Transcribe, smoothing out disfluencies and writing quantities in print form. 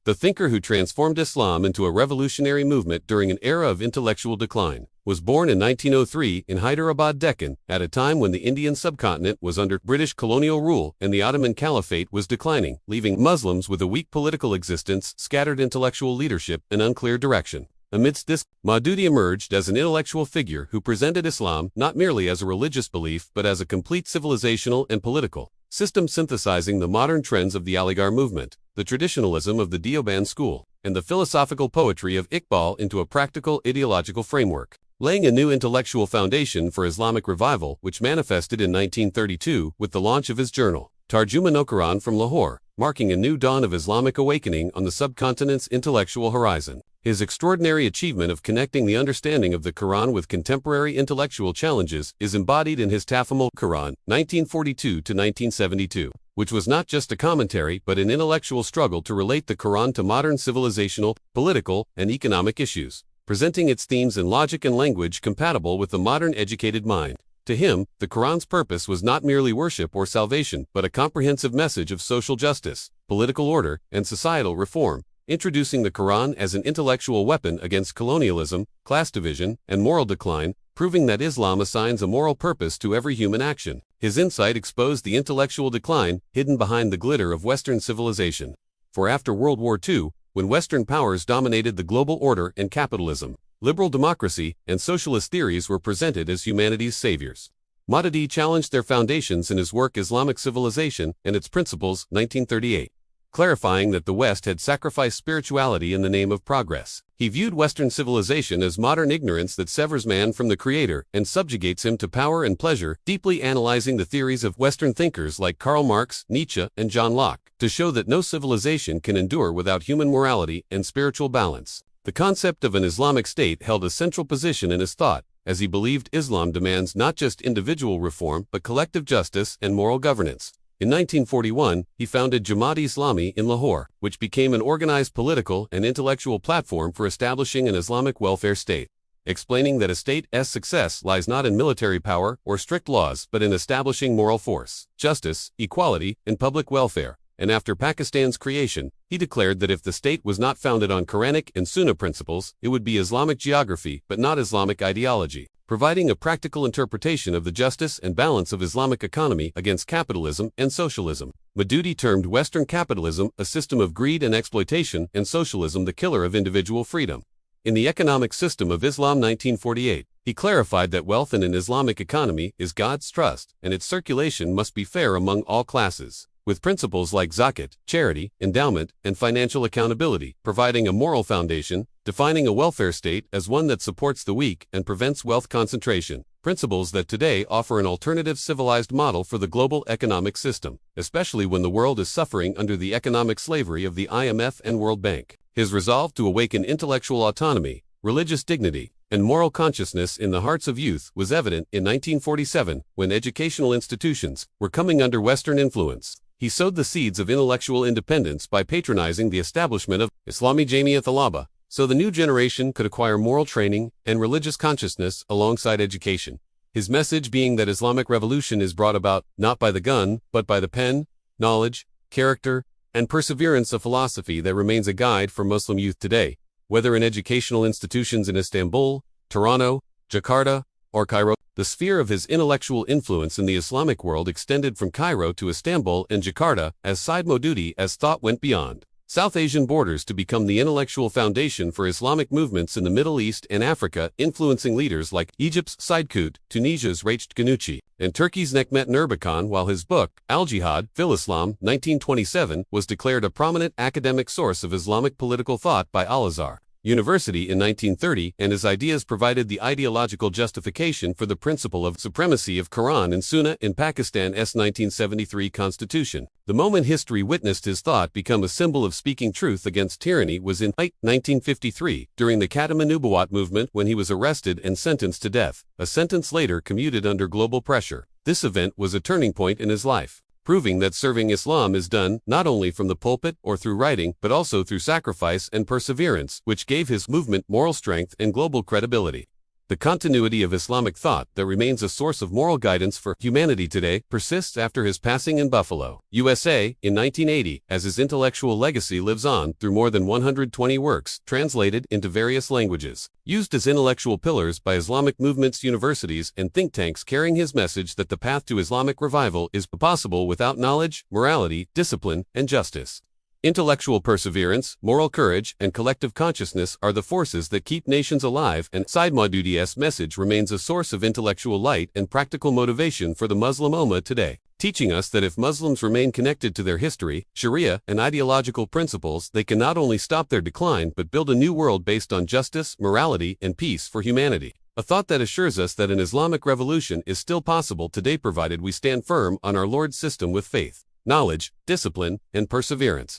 the thinker who transformed Islam into a revolutionary movement during an era of intellectual decline, was born in 1903 in Hyderabad, Deccan, at a time when the Indian subcontinent was under British colonial rule and the Ottoman Caliphate was declining, leaving Muslims with a weak political existence, scattered intellectual leadership, and unclear direction. Amidst this, Maududi emerged as an intellectual figure who presented Islam not merely as a religious belief but as a complete civilizational and political system, synthesizing the modern trends of the Aligarh movement, the traditionalism of the Deoband school, and the philosophical poetry of Iqbal into a practical ideological framework, laying a new intellectual foundation for Islamic revival which manifested in 1932 with the launch of his journal, Tarjuma-no-Quran from Lahore, marking a new dawn of Islamic awakening on the subcontinent's intellectual horizon. His extraordinary achievement of connecting the understanding of the Quran with contemporary intellectual challenges is embodied in his Tafhimul Quran, 1942-1972, which was not just a commentary but an intellectual struggle to relate the Quran to modern civilizational, political, and economic issues, presenting its themes in logic and language compatible with the modern educated mind. To him, the Quran's purpose was not merely worship or salvation, but a comprehensive message of social justice, political order, and societal reform, introducing the Quran as an intellectual weapon against colonialism, class division, and moral decline, proving that Islam assigns a moral purpose to every human action. His insight exposed the intellectual decline hidden behind the glitter of Western civilization. For after World War II, when Western powers dominated the global order and capitalism, liberal democracy and socialist theories were presented as humanity's saviors. Maududi challenged their foundations in his work Islamic Civilization and Its Principles, 1938. Clarifying that the West had sacrificed spirituality in the name of progress. He viewed Western civilization as modern ignorance that severs man from the Creator and subjugates him to power and pleasure, deeply analyzing the theories of Western thinkers like Karl Marx, Nietzsche, and John Locke, to show that no civilization can endure without human morality and spiritual balance. The concept of an Islamic state held a central position in his thought, as he believed Islam demands not just individual reform but collective justice and moral governance. In 1941, he founded Jamaat-e-Islami in Lahore, which became an organized political and intellectual platform for establishing an Islamic welfare state, explaining that a state's success lies not in military power or strict laws but in establishing moral force, justice, equality, and public welfare. And after Pakistan's creation, he declared that if the state was not founded on Quranic and Sunnah principles, it would be Islamic geography but not Islamic ideology, providing a practical interpretation of the justice and balance of Islamic economy against capitalism and socialism. Maududi termed Western capitalism a system of greed and exploitation and socialism the killer of individual freedom. In the Economic System of Islam 1948, he clarified that wealth in an Islamic economy is God's trust and its circulation must be fair among all classes, with principles like zakat, charity, endowment, and financial accountability, providing a moral foundation, defining a welfare state as one that supports the weak and prevents wealth concentration, principles that today offer an alternative civilized model for the global economic system, especially when the world is suffering under the economic slavery of the IMF and World Bank. His resolve to awaken intellectual autonomy, religious dignity, and moral consciousness in the hearts of youth was evident in 1947 when educational institutions were coming under Western influence. He sowed the seeds of intellectual independence by patronizing the establishment of Islami Jamia Thalaba, so the new generation could acquire moral training and religious consciousness alongside education. His message being that Islamic revolution is brought about not by the gun, but by the pen, knowledge, character, and perseverance, a philosophy that remains a guide for Muslim youth today, whether in educational institutions in Istanbul, Toronto, Jakarta, or Cairo. The sphere of his intellectual influence in the Islamic world extended from Cairo to Istanbul and Jakarta, as Said Maududi as thought went beyond South Asian borders to become the intellectual foundation for Islamic movements in the Middle East and Africa, influencing leaders like Egypt's Said Qutb, Tunisia's Rached Ghannouchi, and Turkey's Nekmet Erbakan, while his book, Al-Jihad, Fil Islam, 1927, was declared a prominent academic source of Islamic political thought by Al-Azhar University in 1930, and his ideas provided the ideological justification for the principle of supremacy of Quran and Sunnah in Pakistan's 1973 constitution. The moment history witnessed his thought become a symbol of speaking truth against tyranny was in 1953, during the Khatam Nubuwat movement, when he was arrested and sentenced to death, a sentence later commuted under global pressure. This event was a turning point in his life, proving that serving Islam is done not only from the pulpit or through writing, but also through sacrifice and perseverance, which gave his movement moral strength and global credibility. The continuity of Islamic thought that remains a source of moral guidance for humanity today persists after his passing in Buffalo, USA, in 1980, as his intellectual legacy lives on through more than 120 works translated into various languages, used as intellectual pillars by Islamic movements, universities, and think tanks, carrying his message that the path to Islamic revival is possible without knowledge, morality, discipline, and justice. Intellectual perseverance, moral courage, and collective consciousness are the forces that keep nations alive, and Sayyid Maududi's message remains a source of intellectual light and practical motivation for the Muslim Ummah today, teaching us that if Muslims remain connected to their history, Sharia, and ideological principles, they can not only stop their decline but build a new world based on justice, morality, and peace for humanity. A thought that assures us that an Islamic revolution is still possible today provided we stand firm on our Lord's system with faith, knowledge, discipline, and perseverance.